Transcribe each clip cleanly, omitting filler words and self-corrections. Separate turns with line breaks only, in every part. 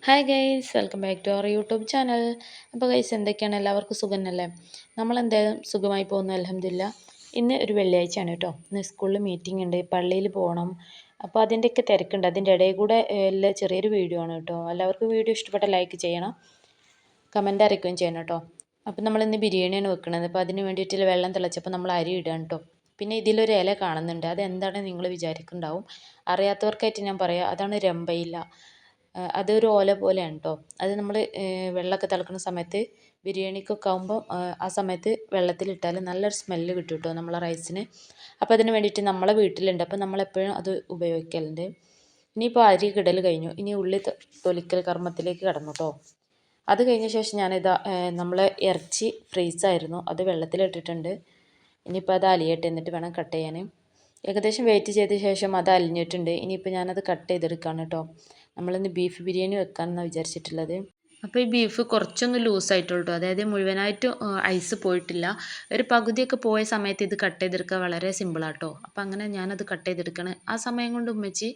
Hi guys, welcome back to our YouTube channel. അപ്പോൾ guys, എന്തൊക്കെയാണ്, എല്ലാവർക്കും സുഖമല്ലേ? നമ്മളെന്തായാലും സുഖമായി പോകുന്നു, അൽഹംദുലില്ലാ. ഇന്ന് ഒരു വെള്ളിയാഴ്ചയാണ് കേട്ടോ. ഇന്ന് സ്കൂളിൽ മീറ്റിംഗ് ഉണ്ട്, പള്ളിയിൽ പോകണം. അപ്പോൾ അതിൻ്റെയൊക്കെ തിരക്കുണ്ട്. അതിൻ്റെ ഇടയിൽ കൂടെ എല്ലാം ചെറിയൊരു വീഡിയോ ആണ് കേട്ടോ. എല്ലാവർക്കും വീഡിയോ ഇഷ്ടപ്പെട്ട ലൈക്ക് ചെയ്യണം, കമൻ്റ് അറിയിക്കുകയും ചെയ്യണം കേട്ടോ. അപ്പോൾ നമ്മളിന്ന് ബിരിയാണിയാണ് വെക്കുന്നത്. അപ്പോൾ അതിന് വേണ്ടിയിട്ടുള്ള വെള്ളം തിളച്ചപ്പോൾ നമ്മൾ അരി ഇടുകയാണ് കേട്ടോ. പിന്നെ ഇതിലൊരു ഇല കാണുന്നുണ്ട്, അതെന്താണ് നിങ്ങൾ വിചാരിക്കുന്നുണ്ടാവും. അറിയാത്തവർക്കായിട്ട് ഞാൻ പറയാം, അതാണ് രമ്പയില. അതൊരു ഓല പോലെയാണ് കേട്ടോ. അത് നമ്മൾ വെള്ളമൊക്കെ തിളക്കുന്ന സമയത്ത് ബിരിയാണിക്കൊക്കെ ആകുമ്പോൾ ആ സമയത്ത് വെള്ളത്തിലിട്ടാൽ നല്ലൊരു സ്മെല്ല് കിട്ടും കേട്ടോ നമ്മളെ റൈസിന്. അപ്പോൾ അതിന് വേണ്ടിയിട്ട് നമ്മളെ വീട്ടിലുണ്ട്, അപ്പോൾ നമ്മളെപ്പോഴും അത് ഉപയോഗിക്കലുണ്ട്. ഇനിയിപ്പോൾ അരി കിടൽ കഴിഞ്ഞു, ഇനി ഉള്ളി തൊലിക്കൽ കർമ്മത്തിലേക്ക് കടന്നു കേട്ടോ. അത് കഴിഞ്ഞ ശേഷം ഞാനിതാ നമ്മളെ ഇറച്ചി ഫ്രീസായിരുന്നു, അത് വെള്ളത്തിലിട്ടിട്ടുണ്ട്. ഇനിയിപ്പോൾ അത് അലിയട്ടെ, എന്നിട്ട് വേണം കട്ട് ചെയ്യാൻ. ഏകദേശം വെയിറ്റ് ചെയ്ത ശേഷം അത് അലിഞ്ഞിട്ടുണ്ട്. ഇനിയിപ്പോൾ ഞാനത് കട്ട് ചെയ്തെടുക്കുകയാണ് കേട്ടോ. നമ്മളിന്ന് ബീഫ് ബിരിയാണി വെക്കാമെന്നാണ് വിചാരിച്ചിട്ടുള്ളത്. അപ്പോൾ ഈ ബീഫ് കുറച്ചൊന്ന് ലൂസായിട്ടുള്ളൂ കേട്ടോ, അതായത് മുഴുവനായിട്ട് ഐസ് പോയിട്ടില്ല. ഒരു പകുതിയൊക്കെ പോയ സമയത്ത് ഇത് കട്ട് ചെയ്തെടുക്കുക വളരെ സിമ്പിളാട്ടോ. അപ്പോൾ അങ്ങനെ ഞാനത് കട്ട് ചെയ്തെടുക്കണം. ആ സമയം കൊണ്ട് ഉമ്മച്ചി,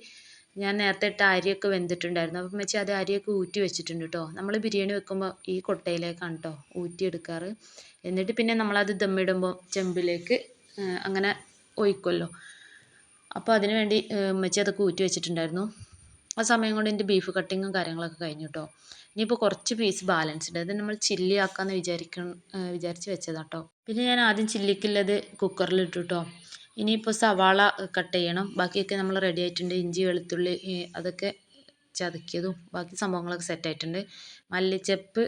ഞാൻ നേരത്തെ ഇട്ട അരിയൊക്കെ വെന്തിട്ടുണ്ടായിരുന്നു, അപ്പോൾ ഉമ്മച്ചി അത് അരിയൊക്കെ ഊറ്റി വെച്ചിട്ടുണ്ട് കേട്ടോ. നമ്മൾ ബിരിയാണി വെക്കുമ്പോൾ ഈ കൊട്ടയിലേക്കാണ് കേട്ടോ ഊറ്റിയെടുക്കാറ്. എന്നിട്ട് പിന്നെ നമ്മളത് ദമ്മിടുമ്പോൾ ചെമ്പിലേക്ക് അങ്ങനെ ഒഴിക്കുമല്ലോ. അപ്പോൾ അതിന് വേണ്ടി ഉമ്മച്ചി അതൊക്കെ ഊറ്റി വെച്ചിട്ടുണ്ടായിരുന്നു. ആ സമയം കൊണ്ട് എൻ്റെ ബീഫ് കട്ടിങ്ങും കാര്യങ്ങളൊക്കെ കഴിഞ്ഞു കേട്ടോ. ഇനിയിപ്പോൾ കുറച്ച് പീസ് ബാലൻസ് ഉണ്ട്, അത് നമ്മൾ ചില്ലി ആക്കാമെന്ന് വിചാരിച്ച് വെച്ചതാട്ടോ. പിന്നെ ഞാൻ ആദ്യം ചില്ലിക്കുള്ളത് കുക്കറിലിട്ടു കേട്ടോ. ഇനിയിപ്പോൾ സവാള കട്ട് ചെയ്യണം. ബാക്കിയൊക്കെ നമ്മൾ റെഡി ആയിട്ടുണ്ട്. ഇഞ്ചി വെളുത്തുള്ളി അതൊക്കെ ചതക്കിയതും ബാക്കി സംഭവങ്ങളൊക്കെ സെറ്റായിട്ടുണ്ട്. മല്ലിച്ചപ്പ്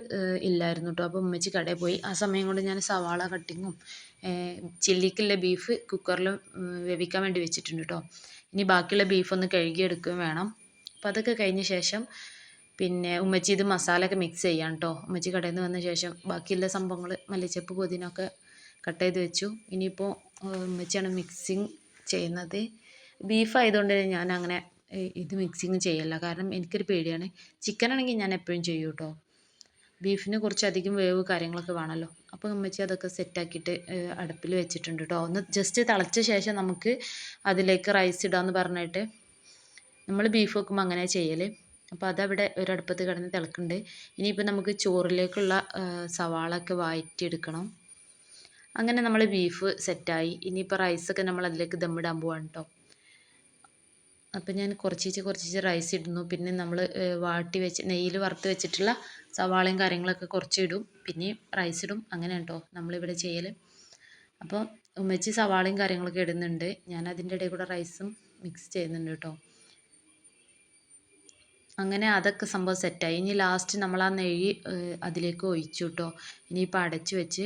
ഇല്ലായിരുന്നു കേട്ടോ, അപ്പോൾ ഉമ്മച്ചി കടയിൽ പോയി. ആ സമയം കൊണ്ട് ഞാൻ സവാള കട്ടിങ്ങും ചില്ലിക്കുള്ള ബീഫ് കുക്കറിൽ വേവിക്കാൻ വേണ്ടി വെച്ചിട്ടുണ്ട് കേട്ടോ. ഇനി ബാക്കിയുള്ള ബീഫ് ഒന്ന് കഴുകിയെടുക്കുകയും വേണം. അപ്പോൾ അതൊക്കെ കഴിഞ്ഞ ശേഷം പിന്നെ ഉമ്മച്ചി ഇത് മസാലയൊക്കെ മിക്സ് ചെയ്യാം കേട്ടോ. ഉമ്മച്ചി കടയിൽ നിന്ന് വന്ന ശേഷം ബാക്കിയുള്ള സംഭവങ്ങൾ മല്ലിച്ചപ്പ് പുതിനൊക്കെ കട്ട് ചെയ്ത് വെച്ചു. ഇനിയിപ്പോൾ ഉമ്മച്ചിയാണ് മിക്സിങ് ചെയ്യുന്നത്. ബീഫ് ആയതുകൊണ്ട് ഞാൻ അങ്ങനെ ഇത് മിക്സിങ് ചെയ്യല്ല, കാരണം എനിക്കൊരു പേടിയാണ്. ചിക്കൻ ആണെങ്കിൽ ഞാൻ എപ്പോഴും ചെയ്യും കേട്ടോ. ബീഫിന് കുറച്ചധികം വേവ് കാര്യങ്ങളൊക്കെ വേണമല്ലോ. അപ്പോൾ ഉമ്മച്ചി അതൊക്കെ സെറ്റാക്കിയിട്ട് അടുപ്പിൽ വെച്ചിട്ടുണ്ട് കേട്ടോ. ഒന്ന് ജസ്റ്റ് തിളച്ച ശേഷം നമുക്ക് അതിലേക്ക് റൈസ് ഇടാമെന്ന് പറഞ്ഞിട്ട് നമ്മൾ ബീഫ് വെക്കുമ്പോൾ അങ്ങനെ ചെയ്യൽ. അപ്പോൾ അതവിടെ ഒരടുപ്പത്ത് കിടന്ന് തിളക്കുന്നുണ്ട്. ഇനിയിപ്പോൾ നമുക്ക് ചോറിലേക്കുള്ള സവാള ഒക്കെ വഴറ്റിയെടുക്കണം. അങ്ങനെ നമ്മൾ ബീഫ് സെറ്റായി. ഇനിയിപ്പോൾ റൈസൊക്കെ നമ്മൾ അതിലേക്ക് ദമ്മിടാൻ പോവാണ് കേട്ടോ. അപ്പോൾ ഞാൻ കുറച്ച് റൈസ് ഇടുന്നു. പിന്നെ നമ്മൾ വാട്ടി വെച്ച് നെയ്യിൽ വറുത്ത് വെച്ചിട്ടുള്ള സവാളയും കാര്യങ്ങളൊക്കെ കുറച്ച് ഇടും, പിന്നെ റൈസ് ഇടും. അങ്ങനെ കേട്ടോ നമ്മളിവിടെ ചെയ്യൽ. അപ്പോൾ ഉമ്മച്ചി സവാളയും കാര്യങ്ങളൊക്കെ ഇടുന്നുണ്ട്, ഞാൻ അതിൻ്റെ ഇടയിൽ കൂടെ റൈസും മിക്സ് ചെയ്യുന്നുണ്ട് കേട്ടോ. അങ്ങനെ അതൊക്കെ സംഭവം സെറ്റായി. ഇനി ലാസ്റ്റ് നമ്മൾ ആ നെയ്യ് അതിലേക്ക് ഒഴിച്ചു കേട്ടോ. ഇനിയിപ്പോൾ അടച്ചു വെച്ച്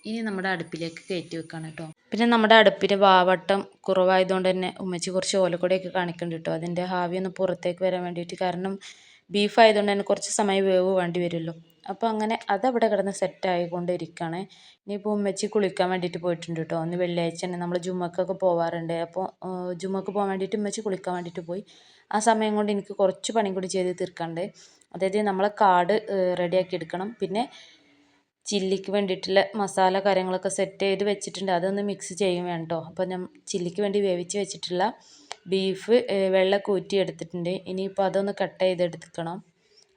ഇനി നമ്മുടെ അടുപ്പിലേക്ക് കയറ്റി വെക്കാണ് കേട്ടോ. പിന്നെ നമ്മുടെ അടുപ്പിന് വാവട്ടം കുറവായതുകൊണ്ട് തന്നെ ഉമ്മച്ചി കുറച്ച് ഓലക്കൊടിയൊക്കെ കാണിക്കുന്നുണ്ട് കേട്ടോ, അതിൻ്റെ ഹാവി ഒന്ന് പുറത്തേക്ക് വരാൻ വേണ്ടിയിട്ട്. കാരണം ബീഫ് ആയതുകൊണ്ട് തന്നെ കുറച്ച് സമയം വേവ് വേണ്ടി വരുമല്ലോ. അപ്പോൾ അങ്ങനെ അതവിടെ കിടന്ന് സെറ്റായിക്കൊണ്ടിരിക്കുകയാണ്. ഇനിയിപ്പോൾ ഉമ്മച്ചി കുളിക്കാൻ വേണ്ടിയിട്ട് പോയിട്ടുണ്ട് കേട്ടോ. അന്ന് വെള്ളിയാഴ്ച തന്നെ നമ്മൾ ജുമ്മക്കൊക്കെ പോവാറുണ്ട്. അപ്പോൾ ജുമ്മക്ക് പോകാൻ വേണ്ടിയിട്ട് ഉമ്മച്ചി കുളിക്കാൻ വേണ്ടിയിട്ട് പോയി. ആ സമയം കൊണ്ട് എനിക്ക് കുറച്ച് പണി കൂടി ചെയ്ത് തീർക്കാണ്ട്. അതായത് നമ്മളെ കാർഡ് റെഡിയാക്കി എടുക്കണം. പിന്നെ ചില്ലിക്ക് വേണ്ടിയിട്ടുള്ള മസാല കാര്യങ്ങളൊക്കെ സെറ്റ് ചെയ്ത് വെച്ചിട്ടുണ്ട്, അതൊന്ന് മിക്സ് ചെയ്യും വേണം കേട്ടോ. അപ്പോൾ ഞാൻ ചില്ലിക്ക് വേണ്ടി വേവിച്ച് വെച്ചിട്ടുള്ള ബീഫ് വെള്ളമൊക്കെ ഊറ്റി എടുത്തിട്ടുണ്ട്. ഇനിയിപ്പോൾ അതൊന്ന് കട്ട് ചെയ്തെടുക്കണം.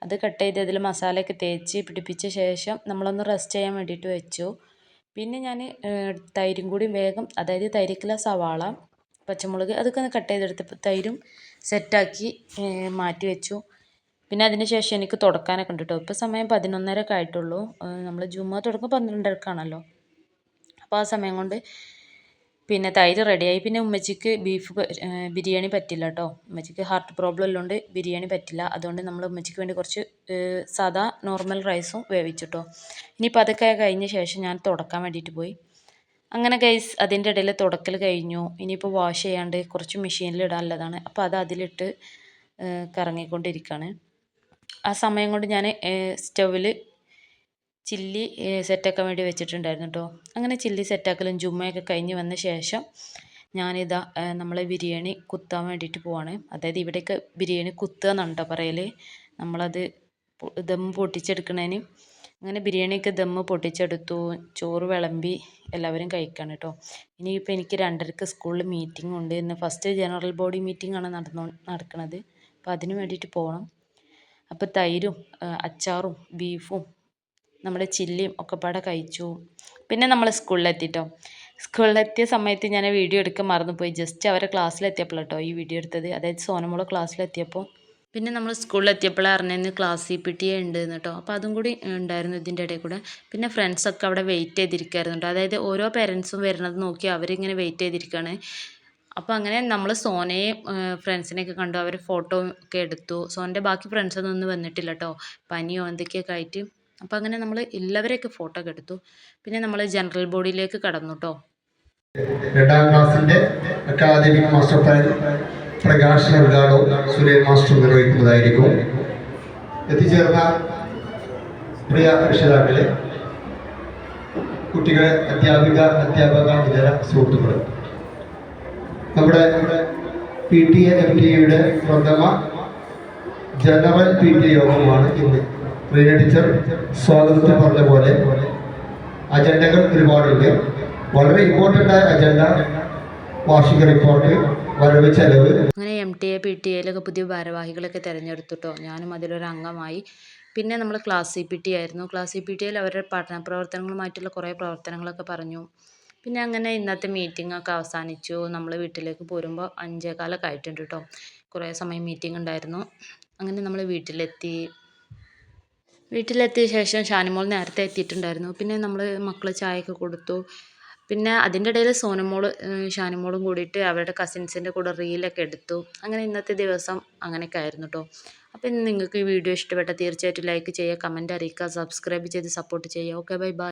അത് കട്ട് ചെയ്ത് അതിൽ മസാലയൊക്കെ തേച്ച് പിടിപ്പിച്ച ശേഷം നമ്മളൊന്ന് റെസ്റ്റ് ചെയ്യാൻ വേണ്ടിയിട്ട് വെച്ചു. പിന്നെ ഞാൻ തൈരും കൂടി വേഗം, അതായത് തൈരിക്കുള്ള സവാള പച്ചമുളക് അതൊക്കെ ഒന്ന് കട്ട് ചെയ്തെടുത്ത് തൈരും സെറ്റാക്കി മാറ്റി വെച്ചു. പിന്നെ അതിന് ശേഷം എനിക്ക് തുടക്കാനൊക്കെ ഉണ്ട് കേട്ടോ. ഇപ്പോൾ സമയം 11:30 ആയിട്ടുള്ളൂ. നമ്മൾ ജുമ്മ തുടക്കം 12:00 അപ്പോൾ ആ സമയം കൊണ്ട് പിന്നെ തൈര് റെഡിയായി. പിന്നെ ഉമ്മച്ചിക്ക് ബീഫ് ബിരിയാണി പറ്റില്ല കേട്ടോ. ഉമ്മച്ചിക്ക് ഹാർട്ട് പ്രോബ്ലം ഉള്ളതുകൊണ്ട് ബിരിയാണി പറ്റില്ല. അതുകൊണ്ട് നമ്മൾ ഉമ്മച്ചിക്ക് വേണ്ടി കുറച്ച് സാദാ നോർമൽ റൈസും വേവിച്ചു കേട്ടോ. ഇനിയിപ്പോൾ അതൊക്കെ കഴിഞ്ഞ ശേഷം ഞാൻ തുടക്കാൻ വേണ്ടിയിട്ട് പോയി. അങ്ങനെ ഗൈസ് അതിൻ്റെ ഇടയിൽ തുടക്കൽ കഴിഞ്ഞു. ഇനിയിപ്പോൾ വാഷ് ചെയ്യാണ്ട് കുറച്ച് മെഷീനിൽ ഇടാനുള്ളതാണ്. അപ്പോൾ അത് അതിലിട്ട് കറങ്ങിക്കൊണ്ടിരിക്കുകയാണ്. ആ സമയം കൊണ്ട് ഞാൻ സ്റ്റൗവിൽ ചില്ലി സെറ്റാക്കാൻ വേണ്ടി വെച്ചിട്ടുണ്ടായിരുന്നു കേട്ടോ. അങ്ങനെ ചില്ലി സെറ്റാക്കലും ജുമ്മയൊക്കെ കഴിഞ്ഞ് വന്ന ശേഷം ഞാനിതാ നമ്മളെ ബിരിയാണി കുത്താൻ വേണ്ടിയിട്ട് പോവാണ്. അതായത് ഇവിടെയൊക്കെ ബിരിയാണി കുത്തുക എന്നാണ് കേട്ടോ പറയൽ. നമ്മളത് ദം പൊട്ടിച്ചെടുക്കണതിന്. അങ്ങനെ ബിരിയാണിയൊക്കെ ദമ്മ് പൊട്ടിച്ചെടുത്തു, ചോറ് വിളമ്പി എല്ലാവരും കഴിക്കാണ് കേട്ടോ. ഇനിയിപ്പോൾ എനിക്ക് 2:30 സ്കൂളിൽ മീറ്റിംഗ് ഉണ്ട്. ഇന്ന് ഫസ്റ്റ് ജനറൽ ബോഡി മീറ്റിംഗ് ആണ് നടക്കുന്നത്. അപ്പോൾ അതിന് വേണ്ടിയിട്ട് പോകണം. അപ്പോൾ തൈരും അച്ചാറും ബീഫും നമ്മുടെ ചില്ലിയും ഒക്കെ പാടെ കഴിച്ചു. പിന്നെ നമ്മൾ സ്കൂളിലെത്തിട്ടോ. സ്കൂളിലെത്തിയ സമയത്ത് ഞാൻ വീഡിയോ എടുക്കാൻ മറന്നുപോയി. ജസ്റ്റ് അവരെ ക്ലാസ്സിലെത്തിയപ്പോൾ കേട്ടോ ഈ വീഡിയോ എടുത്തത്. അതായത് സോനമോള് ക്ലാസ്സിലെത്തിയപ്പോൾ. പിന്നെ നമ്മൾ സ്കൂളിലെത്തിയപ്പോഴാണ് അറിഞ്ഞത് ക്ലാസ് CPTA ഉണ്ട് കേട്ടോ. അപ്പോൾ അതും കൂടി ഉണ്ടായിരുന്നു ഇതിൻ്റെ ഇടയിൽ കൂടെ. പിന്നെ ഫ്രണ്ട്സൊക്കെ അവിടെ വെയിറ്റ് ചെയ്തിരിക്കുകയായിരുന്നു കേട്ടോ. അതായത് ഓരോ പേരൻസും വരുന്നത് നോക്കി അവരിങ്ങനെ വെയിറ്റ് ചെയ്തിരിക്കുകയാണ്. അപ്പോൾ അങ്ങനെ നമ്മൾ സോനയും ഫ്രണ്ട്സിനെയൊക്കെ കണ്ടു. അവർ ഫോട്ടോ ഒക്കെ എടുത്തു. സോനൻ്റെ ബാക്കി ഫ്രണ്ട്സൊന്നും ഒന്നും വന്നിട്ടില്ല കേട്ടോ. പനിയോ എന്തൊക്കെയൊക്കെ ആയിട്ട്. അപ്പോൾ അങ്ങനെ നമ്മൾ എല്ലാവരെയൊക്കെ ഫോട്ടോ ഒക്കെ എടുത്തു. പിന്നെ നമ്മൾ ജനറൽ ബോഡിയിലേക്ക് കടന്നു കേട്ടോ.
2ാം ക്ലാസ്സിൻ്റെ അക്കാദമിക് മാസ്റ്റർ പ്ലാൻ പ്രകാശന ഉദ്ഘാടനം സുരേൻ മാസ്റ്റർ നിർവഹിക്കുന്നതായിരിക്കും. എത്തിച്ചേർന്ന പ്രിയ രക്ഷിതാക്കളെ, കുട്ടികളെ, അധ്യാപക ഇതര സുഹൃത്തുക്കൾ, നമ്മുടെ PTA MTA പ്രഥമ ജനറൽ PTA യോഗമാണ് ഇന്ന്. റീന ടീച്ചർ സ്വാഗതത്തിൽ പറഞ്ഞ പോലെ അജണ്ടകൾ ഒരുപാടുണ്ട്. വളരെ ഇമ്പോർട്ടൻ്റ് ആയ അജണ്ട വാർഷിക റിപ്പോർട്ട്, വരവ് ചെലവ്.
അങ്ങനെ MTA PTA പുതിയ ഭാരവാഹികളൊക്കെ തിരഞ്ഞെടുത്തു കേട്ടോ. ഞാനും അതിലൊരു അംഗമായി. പിന്നെ നമ്മൾ ക്ലാസ് CPT ആയിരുന്നു. ക്ലാസ് CPTയിൽ അവരുടെ പഠന പ്രവർത്തനങ്ങളുമായിട്ടുള്ള കുറേ പ്രവർത്തനങ്ങളൊക്കെ പറഞ്ഞു. പിന്നെ അങ്ങനെ ഇന്നത്തെ മീറ്റിംഗ് ഒക്കെ അവസാനിച്ചു. നമ്മൾ വീട്ടിലേക്ക് പോരുമ്പോൾ 5:15 ആയിട്ടുണ്ട് കേട്ടോ. കുറേ സമയം മീറ്റിംഗ് ഉണ്ടായിരുന്നു. അങ്ങനെ നമ്മൾ വീട്ടിലെത്തിയ ശേഷം ഷാനിമോൾ നേരത്തെ എത്തിയിട്ടുണ്ടായിരുന്നു. പിന്നെ നമ്മൾ മക്കൾ ചായയൊക്കെ കൊടുത്തു. പിന്നെ അതിൻ്റെ ഇടയിൽ ഷാനിമോളും കൂടിയിട്ട് അവരുടെ കസിൻസിൻ്റെ കൂടെ റീലൊക്കെ എടുത്തു. അങ്ങനെ ഇന്നത്തെ ദിവസം അങ്ങനെയൊക്കെ ആയിരുന്നു കേട്ടോ. അപ്പോൾ ഇന്ന് നിങ്ങൾക്ക് ഈ വീഡിയോ ഇഷ്ടപ്പെട്ടാൽ തീർച്ചയായിട്ടും ലൈക്ക് ചെയ്യുക, കമൻറ്റ് അറിയിക്കുക, സബ്സ്ക്രൈബ് ചെയ്ത് സപ്പോർട്ട് ചെയ്യുക. Okay, bye bye.